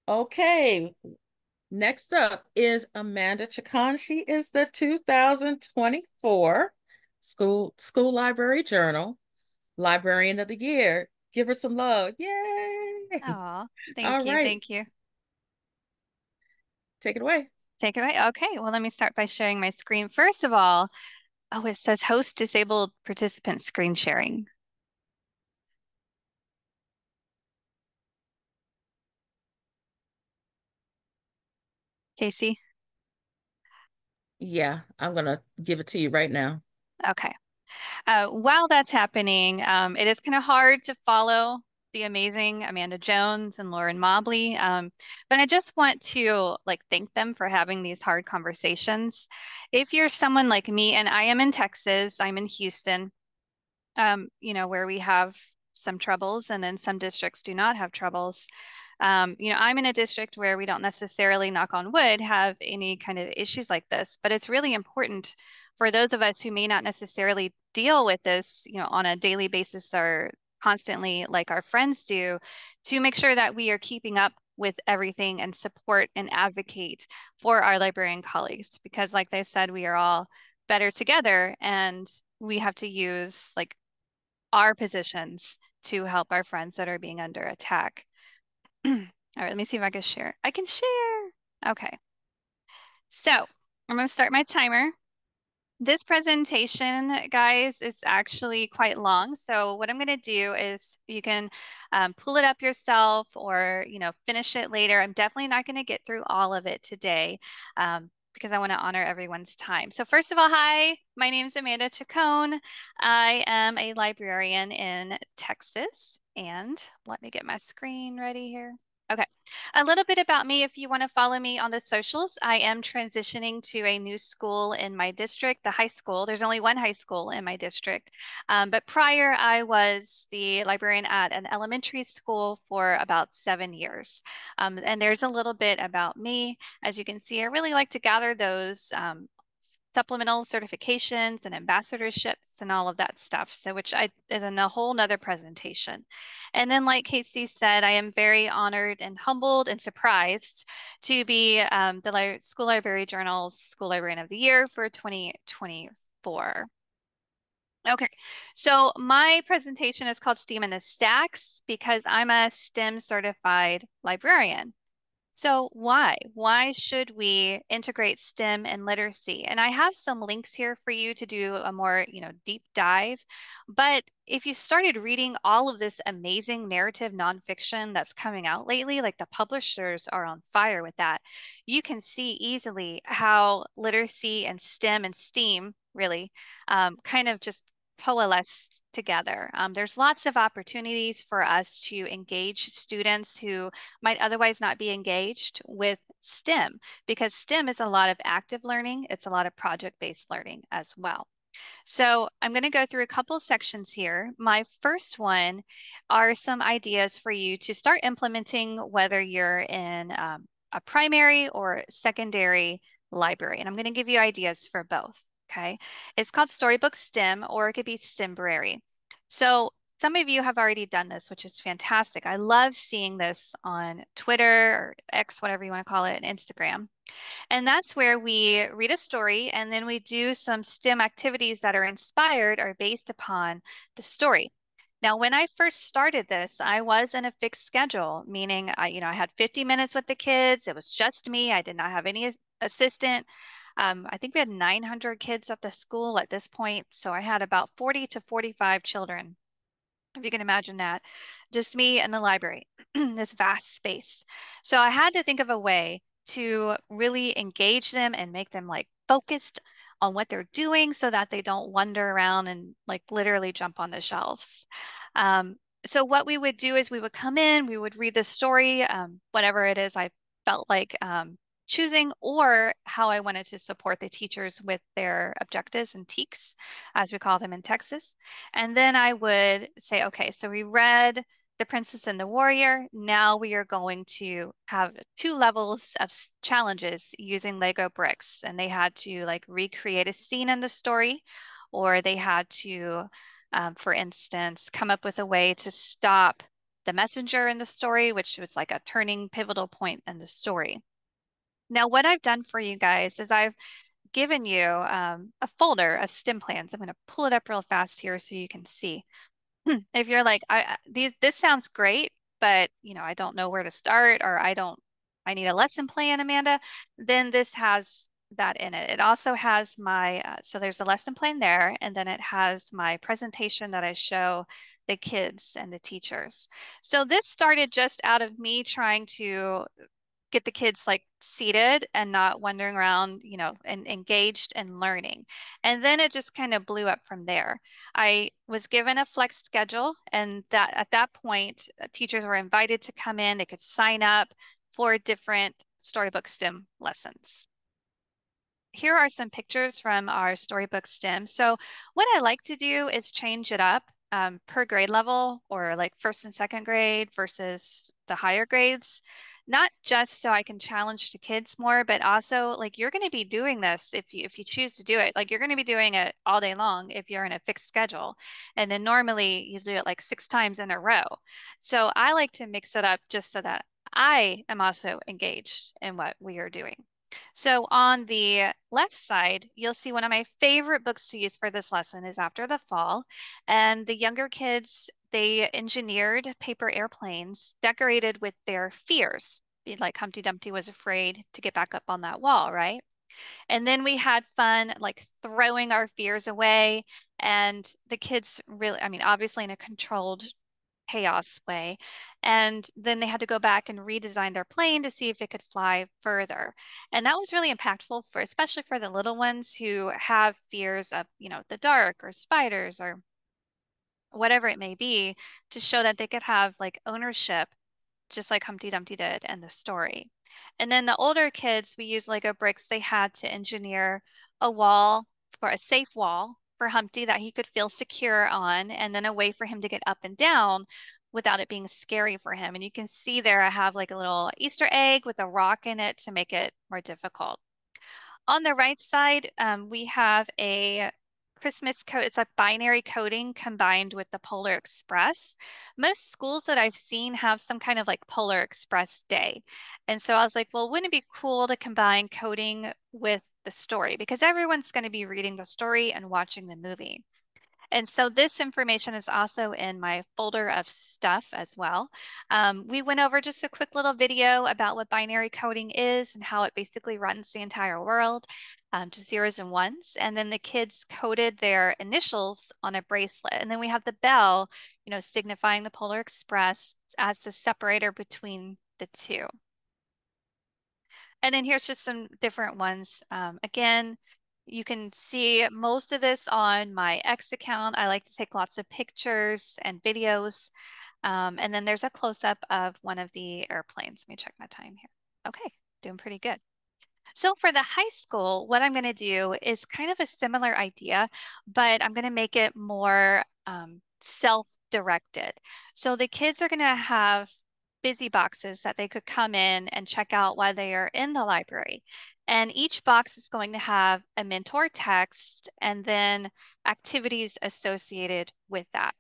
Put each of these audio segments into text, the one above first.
Okay, next up is Amanda Chacon. She is the 2024 School Library Journal Librarian of the Year. Give her some love. Yay! Oh, All thank you. right, Thank you. take it away. Take it away. Okay, well, let me start by sharing my screen. First of all, oh, it says host disabled participant screen sharing. Casey? Yeah, I'm gonna give it to you right now. Okay. While that's happening, it is kind of hard to follow the amazing Amanda Jones and Lauren Mobley. But I just want to thank them for having these hard conversations. If you're someone like me, and I am in Texas, I'm in Houston, where we have some troubles and then some districts do not have troubles. I'm in a district where we don't necessarily, knock on wood, have any kind of issues like this, but it's really important for those of us who may not necessarily deal with this, on a daily basis or constantly like our friends do, to make sure that we are keeping up with everything and support and advocate for our librarian colleagues. Because like they said, we are all better together and we have to use our positions to help our friends that are being under attack. All right, let me see if I can share. I can share. Okay, so I'm going to start my timer. This presentation, guys, is actually quite long. So what I'm going to do is you can pull it up yourself or, finish it later. I'm definitely not going to get through all of it today because I want to honor everyone's time. So first of all, hi, my name is Amanda Chacon. I am a librarian in Texas. And let me get my screen ready here. Okay. A little bit about me if you want to follow me on the socials. I am transitioning to a new school in my district, the high school. There's only one high school in my district. But prior, I was the librarian at an elementary school for about 7 years. And there's a little bit about me. As you can see, I really like to gather those supplemental certifications and ambassadorships and all of that stuff. So which is in a whole nother presentation. And then like Casey said, I am very honored and humbled and surprised to be the School Library Journal's School Librarian of the Year for 2024. Okay, so my presentation is called STEAM in the Stacks because I'm a STEM certified librarian. So why? Why should we integrate STEM and literacy? And I have some links here for you to do a more, deep dive. But if you started reading all of this amazing narrative nonfiction that's coming out lately, like the publishers are on fire with that, you can see easily how literacy and STEM and STEAM really kind of just coalesced together. There's lots of opportunities for us to engage students who might otherwise not be engaged with STEM because STEM is a lot of active learning. It's a lot of project-based learning as well. So I'm going to go through a couple sections here. My first one are some ideas for you to start implementing whether you're in a primary or secondary library. And I'm going to give you ideas for both. Okay. It's called Storybook STEM or it could be STEMbrary. So some of you have already done this, which is fantastic. I love seeing this on Twitter or X, whatever you want to call it, and Instagram. And that's where we read a story and then we do some STEM activities that are inspired or based upon the story. Now, when I first started this, I was in a fixed schedule, meaning I had 50 minutes with the kids. It was just me. I did not have any assistant. I think we had 900 kids at the school at this point. So I had about 40 to 45 children, if you can imagine that, just me and the library, this vast space. So I had to think of a way to really engage them and make them focused on what they're doing so that they don't wander around and literally jump on the shelves. Um, so what we would do is we would come in, we would read the story, whatever it is I felt like choosing, or how I wanted to support the teachers with their objectives and TEKs, as we call them in Texas. And then I would say, okay, so we read The Princess and the Warrior. Now we are going to have two levels of challenges using Lego bricks. And they had to recreate a scene in the story, or they had to, for instance, come up with a way to stop the messenger in the story, which was like a turning pivotal point in the story. Now, what I've done for you guys is I've given you a folder of STEM plans. I'm going to pull it up real fast here so you can see. If you're like, this sounds great, but I don't know where to start, or I need a lesson plan, Amanda, then this has that in it. It also has so there's a lesson plan there, and then it has my presentation that I show the kids and the teachers. So this started just out of me trying to get the kids like seated and not wandering around, and engaged and learning. And then it just kind of blew up from there. I was given a flex schedule, and that at that point, teachers were invited to come in. They could sign up for different storybook STEM lessons. Here are some pictures from our storybook STEM. So what I like to do is change it up per grade level, or like first and second grade versus the higher grades. Not just so I can challenge the kids more, but also like you're going to be doing this if you choose to do it. Like you're going to be doing it all day long if you're in a fixed schedule. And then normally you do it like 6 times in a row. So I like to mix it up just so that I am also engaged in what we are doing. So on the left side, you'll see one of my favorite books to use for this lesson is After the Fall. And the younger kids, they engineered paper airplanes decorated with their fears. Like Humpty Dumpty was afraid to get back up on that wall, right? And then we had fun, like throwing our fears away. And the kids really, I mean, obviously in a controlled chaos way. And then they had to go back and redesign their plane to see if it could fly further. And that was really impactful for, especially for the little ones who have fears of, the dark or spiders or whatever it may be, to show that they could have like ownership, just like Humpty Dumpty did in the story. And then the older kids, we used Lego bricks. They had to engineer a wall, for a safe wall for Humpty that he could feel secure on, and then a way for him to get up and down without it being scary for him. And you can see there I have like a little Easter egg with a rock in it to make it more difficult. On the right side, we have a Christmas code. It's a binary coding combined with the Polar Express. Most schools that I've seen have some kind of like Polar Express day. And so I was like, well, wouldn't it be cool to combine coding with the story? Because everyone's going to be reading the story and watching the movie. And so this information is also in my folder of stuff as well. We went over just a quick little video about what binary coding is and how it basically runs the entire world, to zeros and ones. And then the kids coded their initials on a bracelet. And then we have the bell, signifying the Polar Express as the separator between the two. And then here's just some different ones. Again, you can see most of this on my X account. I like to take lots of pictures and videos. And then there's a close-up of one of the airplanes. Let me check my time here. Okay, doing pretty good. So for the high school, what I'm going to do is kind of a similar idea, but I'm going to make it more self-directed. So the kids are going to have busy boxes that they could come in and check out while they are in the library. And each box is going to have a mentor text and then activities associated with that.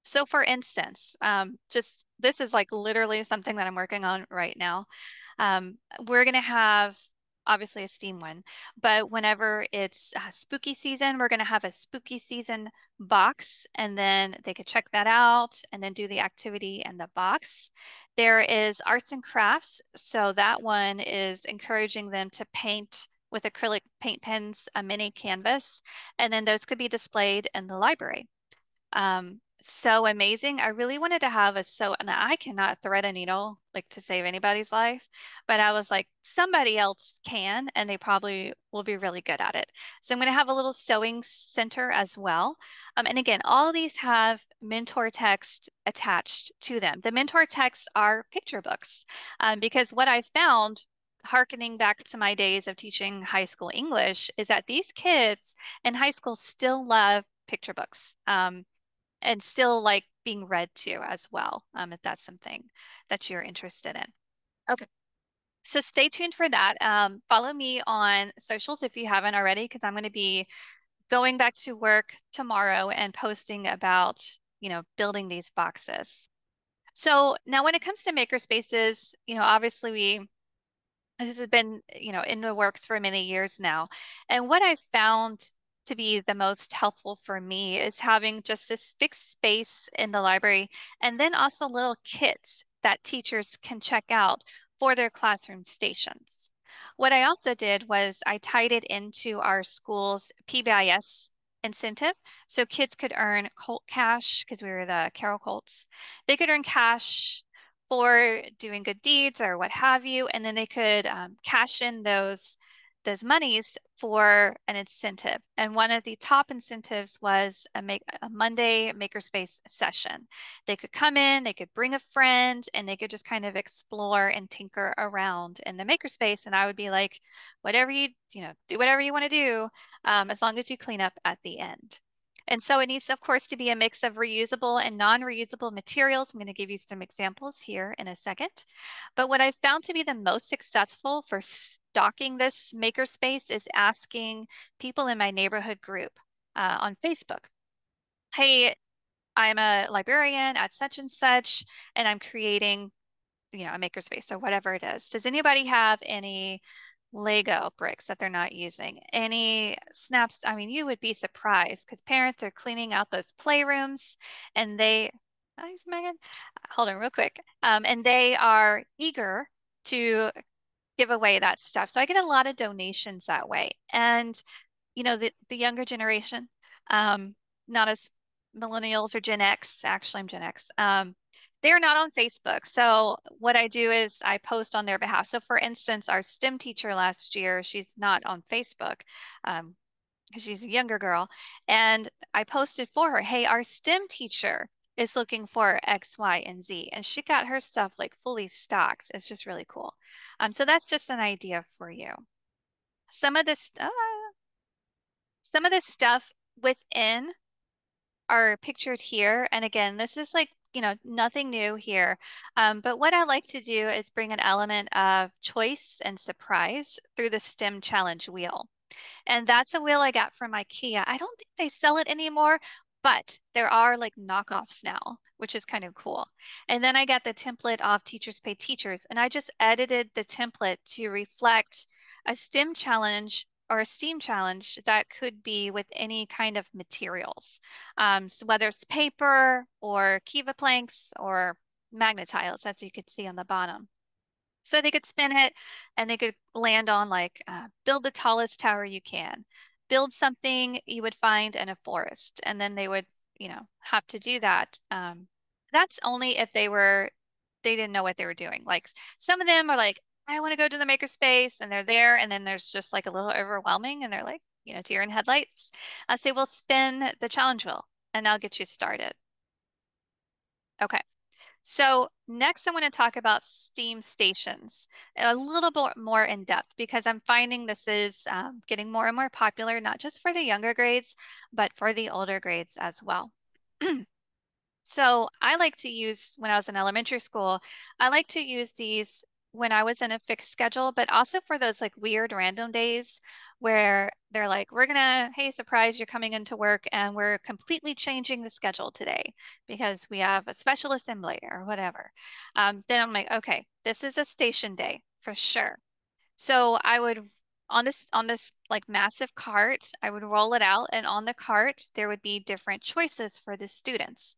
So for instance, just this is like literally something that I'm working on right now. We're going to have obviously a STEAM one, but whenever it's spooky season, we're going to have a spooky season box, and then they could check that out and then do the activity in the box. There is arts and crafts. So that one is encouraging them to paint with acrylic paint pens, a mini canvas, and then those could be displayed in the library. So amazing. I really wanted to have now I cannot thread a needle like to save anybody's life, but I was like, somebody else can, and they probably will be really good at it. So I'm going to have a little sewing center as well. And again, all these have mentor text attached to them. The mentor texts are picture books, because what I found, harkening back to my days of teaching high school English, is that these kids in high school still love picture books. And still like being read to as well, if that's something that you're interested in. Okay. So stay tuned for that. Follow me on socials if you haven't already, because I'm going to be going back to work tomorrow and posting about, building these boxes. So now when it comes to maker spaces, obviously this has been, in the works for many years now. And what I found to be the most helpful for me is having just this fixed space in the library and then also little kits that teachers can check out for their classroom stations. What I also did was I tied it into our school's PBIS incentive. So kids could earn Colt cash because we were the Carol Colts. They could earn cash for doing good deeds or what have you, and then they could cash in those monies for an incentive. And one of the top incentives was a Monday makerspace session. They could come in, they could bring a friend, and they could just kind of explore and tinker around in the makerspace. And I would be like, whatever do whatever you want to do, as long as you clean up at the end. And so it needs, of course, to be a mix of reusable and non-reusable materials. I'm going to give you some examples here in a second. But what I've found to be the most successful for stocking this makerspace is asking people in my neighborhood group on Facebook, hey, I'm a librarian at such and such, and I'm creating, a makerspace or whatever it is. Does anybody have any Lego bricks that they're not using? Any snaps? I mean, you would be surprised because parents are cleaning out those playrooms and thanks, Megan. Hold on real quick. And they are eager to give away that stuff. So I get a lot of donations that way. And the younger generation, not as millennials or Gen X, actually I'm Gen X, they're not on Facebook. So what I do is I post on their behalf. So for instance, our STEM teacher last year, she's not on Facebook, because she's a younger girl. And I posted for her, hey, our STEM teacher is looking for X, Y, and Z. And she got her stuff like fully stocked. It's just really cool. So that's just an idea for you. Some of this, some of this stuff within are pictured here. And again, this is like, nothing new here. But what I like to do is bring an element of choice and surprise through the STEM challenge wheel. And that's a wheel I got from IKEA. I don't think they sell it anymore, but there are like knockoffs now, which is kind of cool. And then I got the template of Teachers Pay Teachers, and I just edited the template to reflect a STEM challenge or a STEAM challenge that could be with any kind of materials. So whether it's paper or Kiva planks or magnet tiles, as you could see on the bottom. So they could spin it and they could land on like build the tallest tower you can, build something you would find in a forest. And then they would, have to do that. That's only if they didn't know what they were doing. Like some of them are like, I want to go to the makerspace and they're there. And then there's just like a little overwhelming and they're like, deer in headlights. I say, well, spin the challenge wheel and I'll get you started. Okay. So next I want to talk about STEAM stations a little bit more in depth because I'm finding this is getting more and more popular, not just for the younger grades, but for the older grades as well. So I like to use, when I was in elementary school, I like to use these when I was in a fixed schedule, but also for those like weird random days where they're like, we're gonna, hey, surprise, you're coming into work and we're completely changing the schedule today because we have a special assembly or whatever. Then I'm like, okay, this is a station day for sure. So I would on this like massive cart, I would roll it out and on the cart there would be different choices for the students.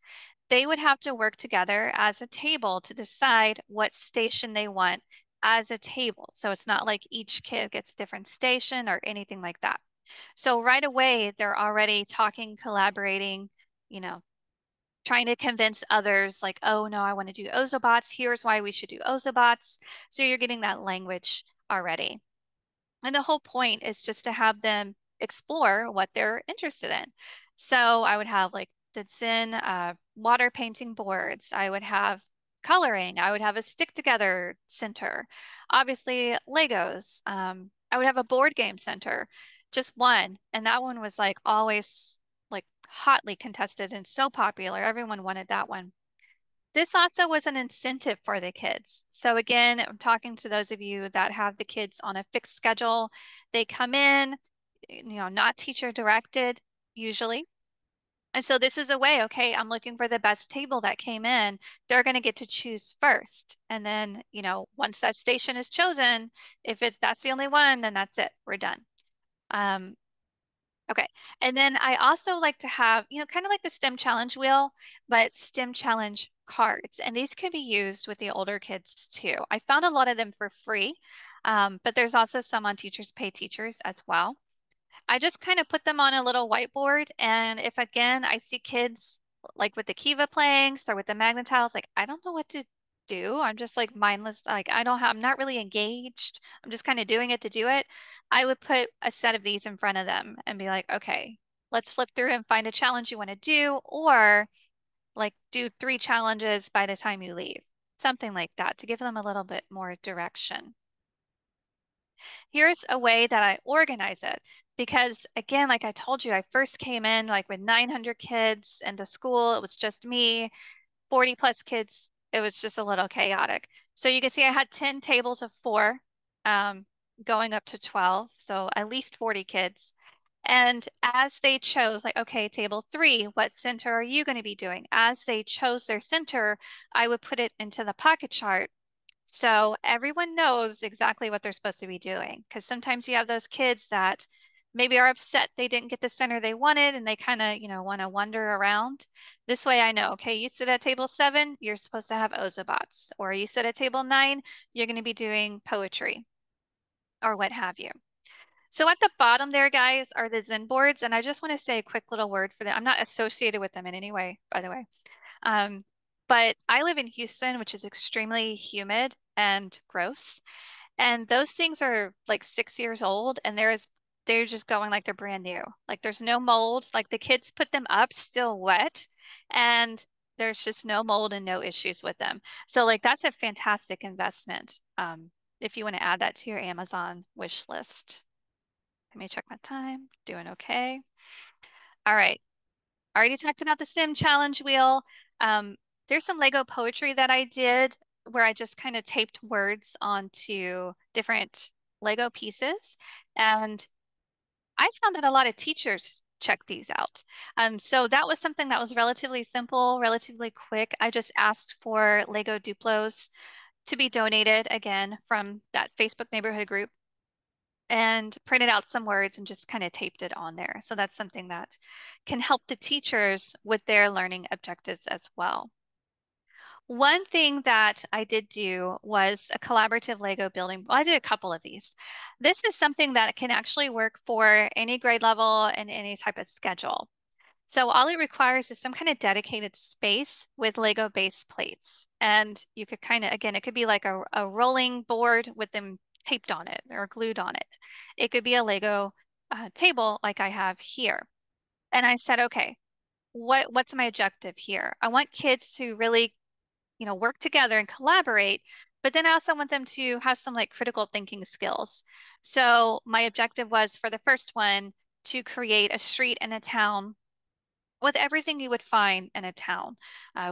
They would have to work together as a table to decide what station they want as a table. So it's not like each kid gets a different station or anything like that. So right away they're already talking, collaborating, you know, trying to convince others like, oh no, I want to do Ozobots. Here's why we should do Ozobots. So you're getting that language already. And the whole point is just to have them explore what they're interested in. So I would have like the Zen water painting boards. I would have coloring. I would have a stick together center. Obviously, Legos. I would have a board game center, just one. And that one was like always like hotly contested and so popular. Everyone wanted that one. This also was an incentive for the kids. So again, I'm talking to those of you that have the kids on a fixed schedule. They come in, not teacher directed usually. And so this is a way, okay, I'm looking for the best table that came in. They're going to get to choose first. And then, once that station is chosen, if that's the only one, then that's it. We're done. Um, okay. And then I also like to have, kind of like the STEM challenge wheel, but STEM challenge cards. And these can be used with the older kids too. I found a lot of them for free, but there's also some on Teachers Pay Teachers as well. I just kind of put them on a little whiteboard. And if again, I see kids like with the Kiva playing or with the Magnetiles, like, I don't know what to do. I'm just like mindless. Like, I'm not really engaged. I'm just kind of doing it to do it. I would put a set of these in front of them and be like, okay, let's flip through and find a challenge you want to do, or like do 3 challenges by the time you leave. Something like that to give them a little bit more direction. Here's a way that I organize it. Because again, like I told you, I first came in like with 900 kids into school. It was just me, 40 plus kids. It was just a little chaotic. So you can see I had 10 tables of four, um, going up to 12. So at least 40 kids. And as they chose, like, okay, table three, what center are you going to be doing? As they chose their center, I would put it into the pocket chart so everyone knows exactly what they're supposed to be doing. Because sometimes you have those kids that maybe are upset they didn't get the center they wanted and they kind of, want to wander around. This way I know, okay, you sit at table 7, you're supposed to have Ozobots. Or you sit at table 9, you're going to be doing poetry or what have you. So at the bottom there, guys, are the Zen boards. And I just want to say a quick little word for them. I'm not associated with them in any way, by the way. Um, but I live in Houston, which is extremely humid and gross. And those things are like 6 years old and they're just going like they're brand new. Like there's no mold. Like the kids put them up still wet and there's just no mold and no issues with them. So like that's a fantastic investment. If you want to add that to your Amazon wish list. Let me check my time. Doing okay. All right. Already talked about the STEM challenge wheel. Um, there's some Lego poetry that I did where I just kind of taped words onto different Lego pieces. And I found that a lot of teachers check these out. So that was something that was relatively simple, relatively quick. I just asked for Lego Duplos to be donated again from that Facebook neighborhood group and printed out some words and just kind of taped it on there. So that's something that can help the teachers with their learning objectives as well. One thing that I did do was a collaborative Lego building. Well, I did a couple of these. This is something that can actually work for any grade level and any type of schedule. So all it requires is some kind of dedicated space with Lego base plates. And you could kind of, again, it could be like a rolling board with them taped on it or glued on it. It could be a Lego table like I have here. And I said, okay, what's my objective here? I want kids to really, work together and collaborate, but then I also want them to have some like critical thinking skills. So my objective was for the first one to create a street in a town with everything you would find in a town,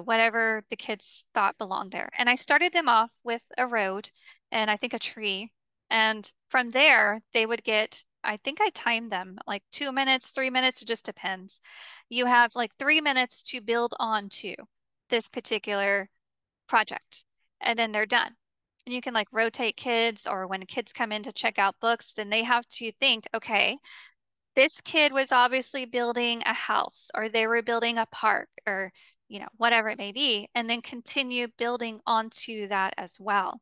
whatever the kids thought belonged there. And I started them off with a road and I think a tree. And from there, they would get, I think I timed them like 2 minutes, 3 minutes, it just depends. You have like 3 minutes to build onto this particular project, and then they're done. And you can like rotate kids, or when kids come in to check out books, then they have to think, okay, this kid was obviously building a house or they were building a park or, whatever it may be, and then continue building onto that as well.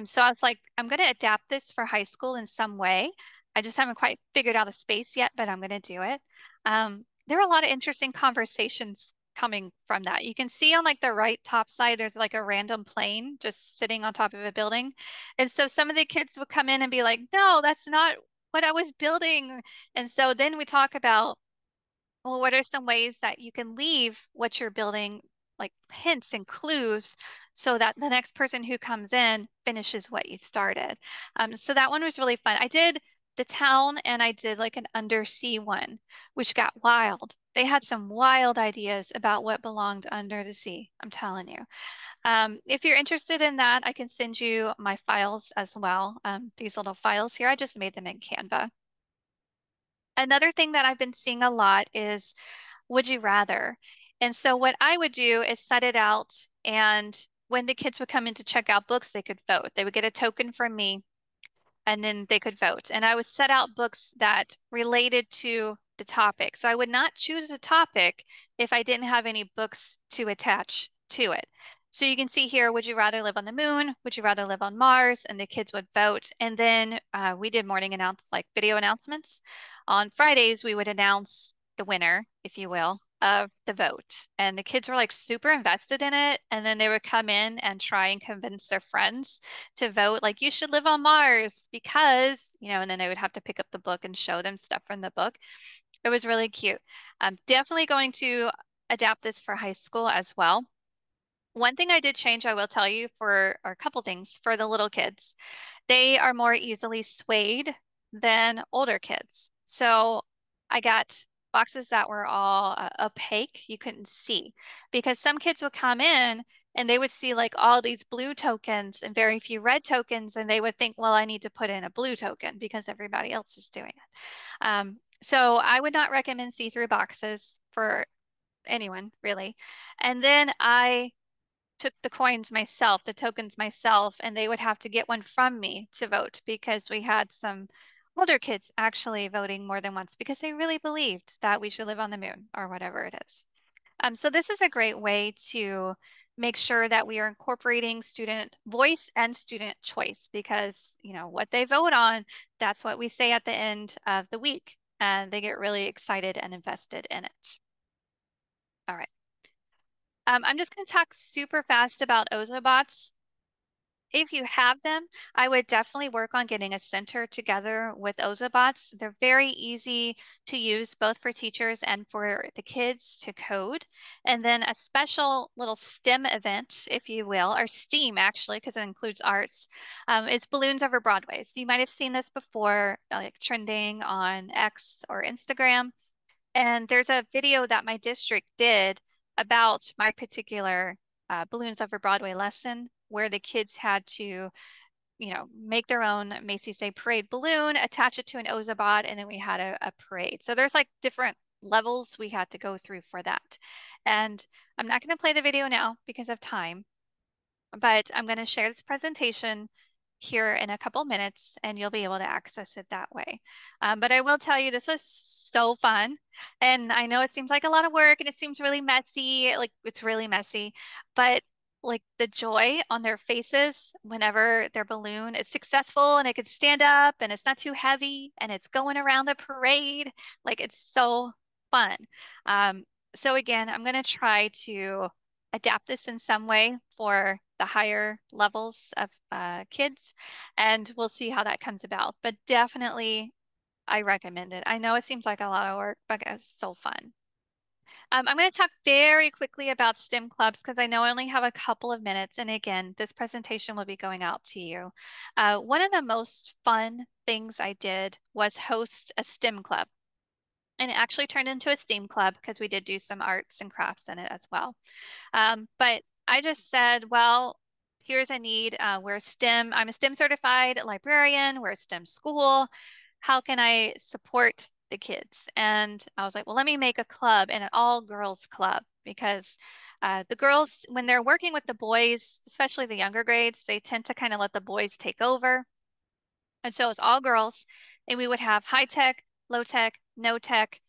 So I was like, I'm going to adapt this for high school in some way. I just haven't quite figured out a space yet, but I'm going to do it. There are a lot of interesting conversations coming from that. You can see on like the right top side, there's like a random plane just sitting on top of a building. And so some of the kids would come in and be like, no, that's not what I was building. And so then we talk about, well, what are some ways that you can leave what you're building, like hints and clues, so that the next person who comes in finishes what you started. So that one was really fun. I did the town and I did like an undersea one, which got wild. They had some wild ideas about what belonged under the sea. I'm telling you. If you're interested in that, I can send you my files as well. These little files here, I just made them in Canva. Another thing that I've been seeing a lot is would you rather? And so what I would do is set it out, and when the kids would come in to check out books, they could vote. They would get a token from me, and then they could vote. And I would set out books that related to the topic. So I would not choose a topic if I didn't have any books to attach to it. So you can see here, would you rather live on the moon? Would you rather live on Mars? And the kids would vote. And then we did morning like video announcements. On Fridays, we would announce the winner, if you will, of the vote. And the kids were like super invested in it. And then they would come in and try and convince their friends to vote like you should live on Mars because, and then they would have to pick up the book and show them stuff from the book. It was really cute. I'm definitely going to adapt this for high school as well. One thing I did change, I will tell you, or a couple things for the little kids. They are more easily swayed than older kids. So I got boxes that were all opaque. You couldn't see because some kids would come in and they would see like all these blue tokens and very few red tokens, and they would think, well, I need to put in a blue token because everybody else is doing it. So I would not recommend see-through boxes for anyone, really. And then I took the coins myself, the tokens myself, and they would have to get one from me to vote because we had some older kids actually voting more than once because they really believed that we should live on the moon or whatever it is. So this is a great way to make sure that we are incorporating student voice and student choice because, what they vote on, that's what we say at the end of the week, and they get really excited and invested in it. All right. I'm just going to talk super fast about Ozobots. If you have them, I would definitely work on getting a center together with Ozobots. They're very easy to use both for teachers and for the kids to code. And then a special little STEM event, if you will, or STEAM actually, because it includes arts, is Balloons Over Broadway. So you might have seen this before, like trending on X or Instagram. And there's a video that my district did about my particular Balloons Over Broadway lesson where the kids had to, make their own Macy's Day Parade balloon, attach it to an Ozobot, and then we had a parade. So there's like different levels we had to go through for that. And I'm not going to play the video now because of time, but I'm going to share this presentation here in a couple minutes and you'll be able to access it that way. But I will tell you, this was so fun. And I know it seems like a lot of work and it seems really messy, like it's really messy, but like the joy on their faces whenever their balloon is successful and it can stand up and it's not too heavy and it's going around the parade, like it's so fun. Um, so again, I'm going to try to adapt this in some way for the higher levels of kids, and we'll see how that comes about. But definitely, I recommend it. I know it seems like a lot of work, but it's so fun. I'm going to talk very quickly about STEM clubs because I know I only have a couple of minutes. And again, this presentation will be going out to you. One of the most fun things I did was host a STEM club. And it actually turned into a STEAM club because we did do some arts and crafts in it as well. But I just said, well, here's a need. I'm a STEM certified librarian. We're a STEM school. How can I support the kids? And I was like, well, let me make a club and an all girls club because the girls, when they're working with the boys, especially the younger grades, they tend to kind of let the boys take over. And so it's all girls, and we would have high tech, low tech, no tech.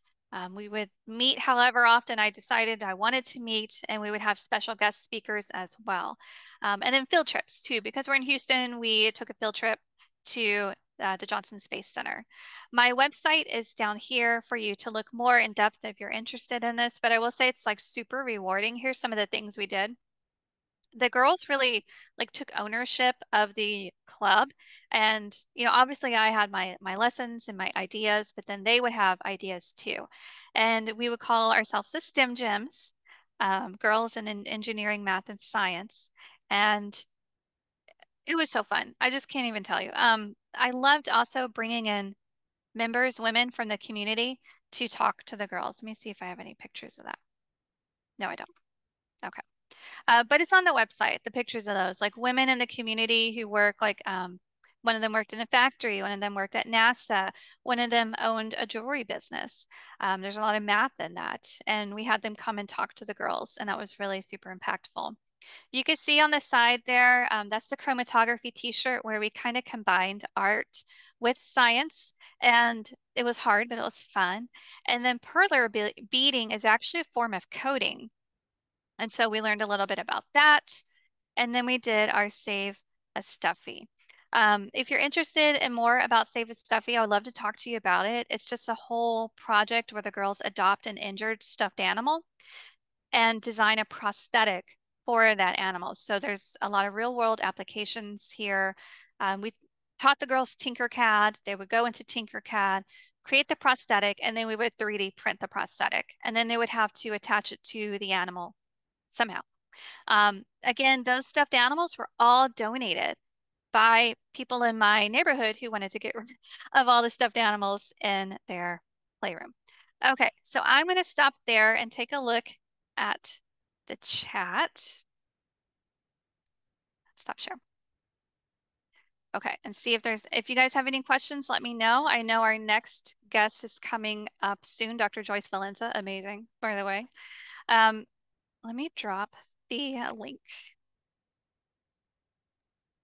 We would meet however often I decided I wanted to meet, and we would have special guest speakers as well. And then field trips too, because we're in Houston, we took a field trip to the Johnson Space Center. My website is down here for you to look more in depth if you're interested in this, but I will say it's like super rewarding. Here's some of the things we did. The girls really like took ownership of the club, and obviously I had my lessons and my ideas, but then they would have ideas too, and we would call ourselves the STEM gems, girls in engineering, math, and science. And it was so fun. I just can't even tell you. I loved also bringing in members, women from the community to talk to the girls. Let me see if I have any pictures of that. No, I don't. Okay. But it's on the website, the pictures of those, like women in the community who work like One of them worked in a factory. One of them worked at NASA. One of them owned a jewelry business. There's a lot of math in that. And we had them come and talk to the girls, and that was really super impactful. You can see on the side there, that's the chromatography t-shirt where we kind of combined art with science. And it was hard, but it was fun. And then beading is actually a form of coding. And so we learned a little bit about that. And then we did our Save a Stuffy. If you're interested in more about Save a Stuffy, I would love to talk to you about it. It's just a whole project where the girls adopt an injured stuffed animal and design a prosthetic for that animal. So there's a lot of real world applications here. We taught the girls Tinkercad. They would go into Tinkercad, create the prosthetic, and then we would 3D print the prosthetic. And then they would have to attach it to the animal somehow. Again, those stuffed animals were all donated by people in my neighborhood who wanted to get rid of all the stuffed animals in their playroom. Okay, so I'm going to stop there and take a look at the chat. Stop share. Okay, and see if you guys have any questions, let me know. I know our next guest is coming up soon, Dr. Joyce Valenza. Amazing, by the way. Let me drop the link.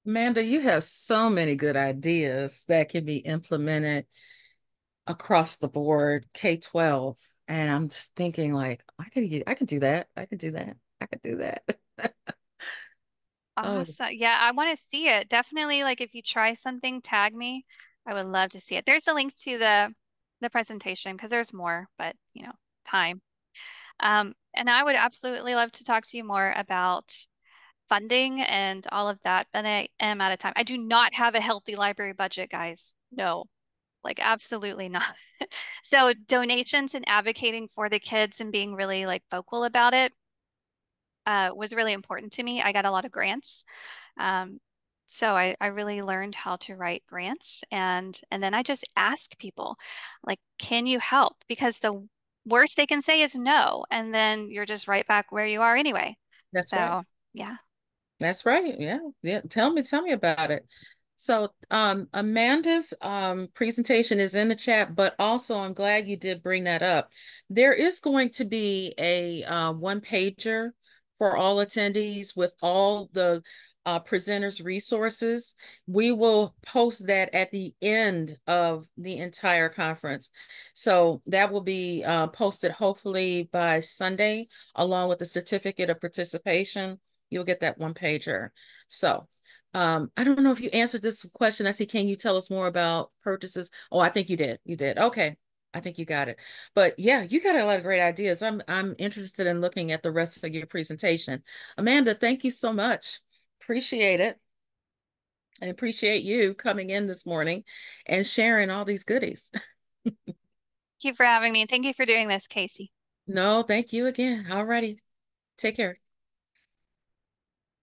Amanda, you have so many good ideas that can be implemented across the board, K-12. And I'm just thinking like, I could do that. I could do that. I could do that. Oh, Awesome. Yeah, I want to see it. Definitely, like if you try something, tag me. I would love to see it. There's a link to the presentation because there's more, but time. And I would absolutely love to talk to you more about funding and all of that, but I am out of time. I do not have a healthy library budget, guys. No, like absolutely not. So donations and advocating for the kids and being really like vocal about it was really important to me. I got a lot of grants. Um, so I really learned how to write grants and then I just ask people, like, can you help? Because the worst they can say is no, and then you're just right back where you are anyway. that's right. So yeah. That's right. Yeah. Yeah. Tell me about it. So, Amanda's presentation is in the chat, but also I'm glad you did bring that up. There is going to be a one pager for all attendees with all the presenters' resources. We will post that at the end of the entire conference. So that will be posted hopefully by Sunday, along with the certificate of participation. You'll get that one pager. So, I don't know if you answered this question. I see, can you tell us more about purchases? Oh, I think you did. You did. Okay. I think you got it. But yeah, you got a lot of great ideas. I'm interested in looking at the rest of your presentation. Amanda, thank you so much. Appreciate it. I appreciate you coming in this morning and sharing all these goodies. Thank you for having me and thank you for doing this, Casey. No, thank you again. All righty. Take care.